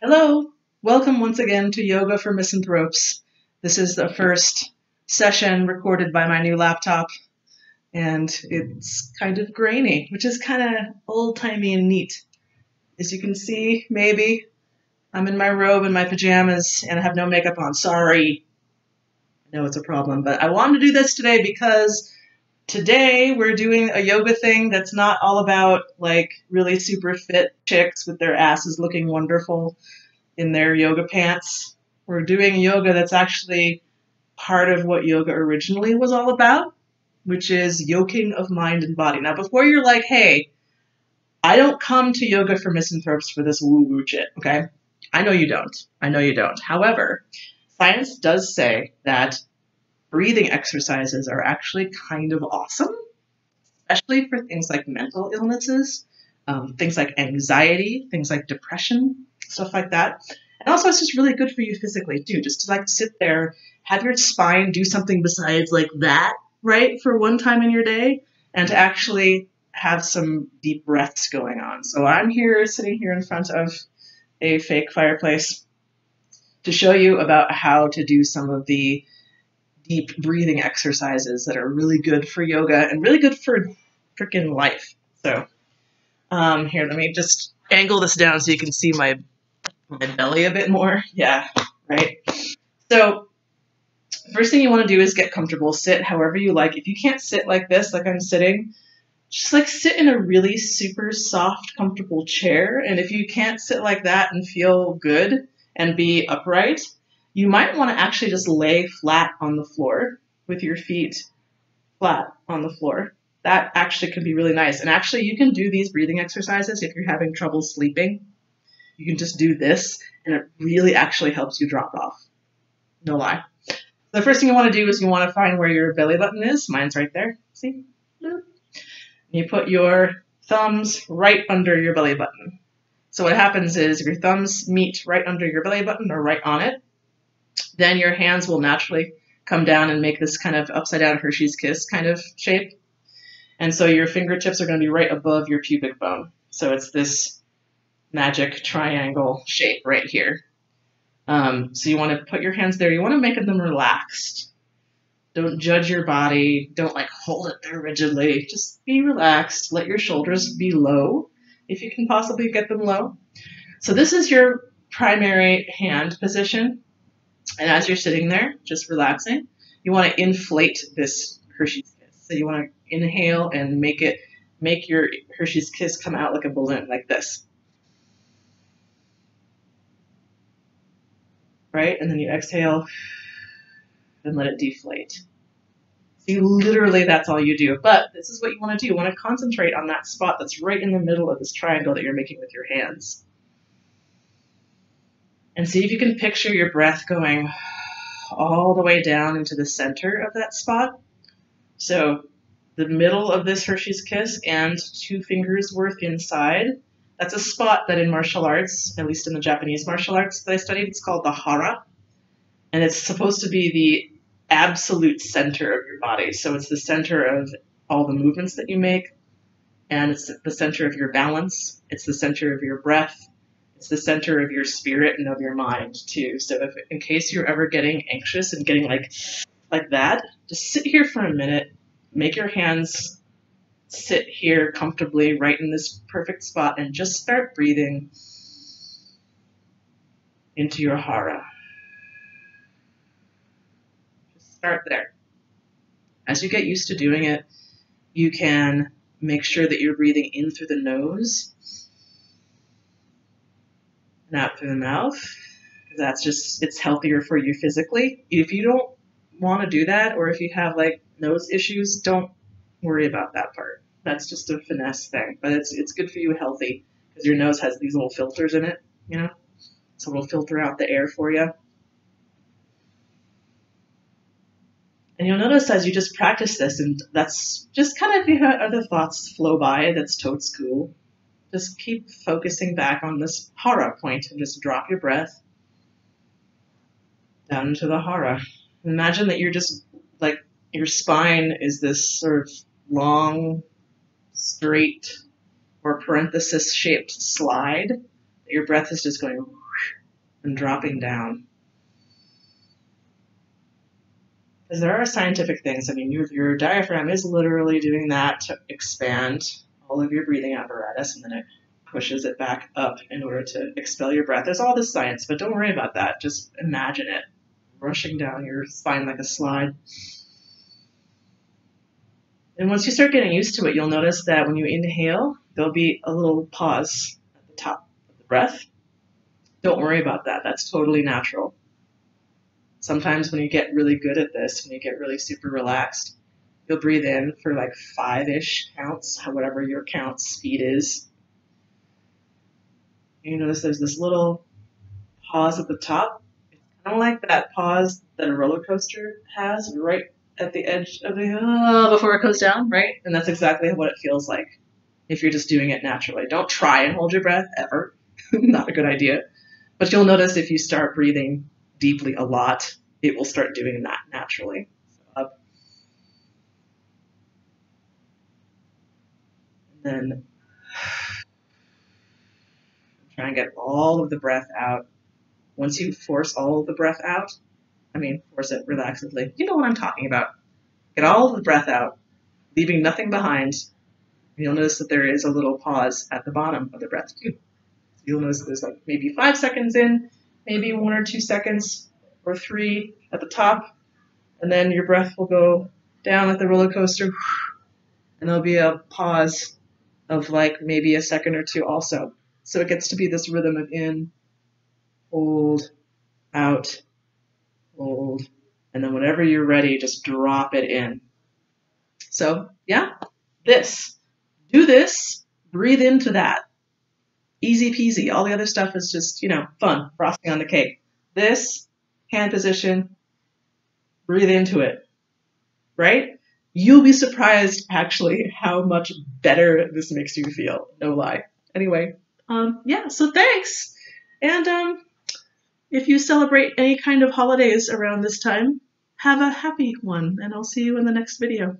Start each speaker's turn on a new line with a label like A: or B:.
A: Hello, welcome once again to Yoga for Misanthropes. This is the first session recorded by my new laptop, and it's kind of grainy, which is kind of old-timey and neat. As you can see, maybe, I'm in my robe and my pajamas, and I have no makeup on. Sorry. I know it's a problem, but I wanted to do this today because today we're doing a yoga thing that's not all about, like, really super fit chicks with their asses looking wonderful in their yoga pants. We're doing yoga that's actually part of what yoga originally was all about, which is yoking of mind and body. Now, before you're like, hey, I don't come to yoga for misanthropes for this woo-woo shit, okay? I know you don't. I know you don't. However, science does say that breathing exercises are actually kind of awesome, especially for things like mental illnesses, things like anxiety, things like depression, stuff like that. And also it's just really good for you physically too, just to like sit there, have your spine do something besides like that, right, for one time in your day, and to actually have some deep breaths going on. So I'm here sitting here in front of a fake fireplace to show you about how to do some of the deep breathing exercises that are really good for yoga and really good for freaking life. So here, let me just angle this down so you can see my belly a bit more. Yeah, right. So first thing you want to do is get comfortable. Sit however you like. If you can't sit like this, like I'm sitting, just like sit in a really super soft, comfortable chair. And if you can't sit like that and feel good and be upright, you might want to actually just lay flat on the floor with your feet flat on the floor. That actually can be really nice. And actually, you can do these breathing exercises if you're having trouble sleeping. You can just do this, and it really actually helps you drop off. No lie. The first thing you want to do is you want to find where your belly button is. Mine's right there. See? You put your thumbs right under your belly button. So what happens is if your thumbs meet right under your belly button or right on it, then your hands will naturally come down and make this kind of upside down Hershey's Kiss kind of shape. And so your fingertips are going to be right above your pubic bone. So it's this magic triangle shape right here. So you want to put your hands there. You want to make them relaxed. Don't judge your body. Don't like hold it there rigidly. Just be relaxed. Let your shoulders be low if you can possibly get them low. So this is your primary hand position. And as you're sitting there, just relaxing, you want to inflate this Hershey's Kiss. So you want to inhale and make your Hershey's Kiss come out like a balloon, like this. Right? And then you exhale and let it deflate. So literally, that's all you do. But this is what you want to do. You want to concentrate on that spot that's right in the middle of this triangle that you're making with your hands. And see if you can picture your breath going all the way down into the center of that spot. So the middle of this Hershey's Kiss and 2 fingers worth inside. That's a spot that in martial arts, at least in the Japanese martial arts that I studied, it's called the hara. And it's supposed to be the absolute center of your body. So it's the center of all the movements that you make. And it's the center of your balance. It's the center of your breath. It's the center of your spirit and of your mind too. So if, in case you're ever getting anxious and getting like that, just sit here for a minute, make your hands sit here comfortably right in this perfect spot and just start breathing into your hara. Just start there. As you get used to doing it, you can make sure that you're breathing in through the nose and out through the mouth. That's just, it's healthier for you physically. If you don't want to do that, or if you have like nose issues, don't worry about that part. That's just a finesse thing, but it's good for you healthy because your nose has these little filters in it, you know, so it'll filter out the air for you. And you'll notice as you just practice this, and that's just kind of, if you have other thoughts flow by, that's totes cool. Just keep focusing back on this hara point and just drop your breath down into the hara. Imagine that you're just like, your spine is this sort of long, straight, or parenthesis shaped slide. Your breath is just going and dropping down. Because there are scientific things. I mean, your diaphragm is literally doing that to expand all of your breathing apparatus, and then it pushes it back up in order to expel your breath. There's all this science, but don't worry about that. Just imagine it rushing down your spine like a slide. And once you start getting used to it, you'll notice that when you inhale, there'll be a little pause at the top of the breath. Don't worry about that. That's totally natural. Sometimes when you get really good at this, when you get really super relaxed, you'll breathe in for like 5-ish counts, whatever your count speed is. You notice there's this little pause at the top. It's kind of like that pause that a roller coaster has right at the edge of the before it goes down, right? And that's exactly what it feels like if you're just doing it naturally. Don't try and hold your breath ever. Not a good idea. But you'll notice if you start breathing deeply a lot, it will start doing that naturally. So up. And then try and get all of the breath out. Once you force all of the breath out, force it relaxedly. You know what I'm talking about. Get all of the breath out, leaving nothing behind. You'll notice that there is a little pause at the bottom of the breath too. So you'll notice there's like maybe 5 seconds in, maybe 1 or 2 seconds or 3 at the top, and then your breath will go down like the roller coaster, and there'll be a pause of like maybe a second or 2 also. So it gets to be this rhythm of in, hold, out, hold, and then whenever you're ready, just drop it in. So yeah, do this, breathe into that. Easy peasy. All the other stuff is just, fun, frosting on the cake. This, hand position, breathe into it, right? You'll be surprised actually how much better this makes you feel. No lie. Anyway, so thanks. And if you celebrate any kind of holidays around this time, have a happy one, and I'll see you in the next video.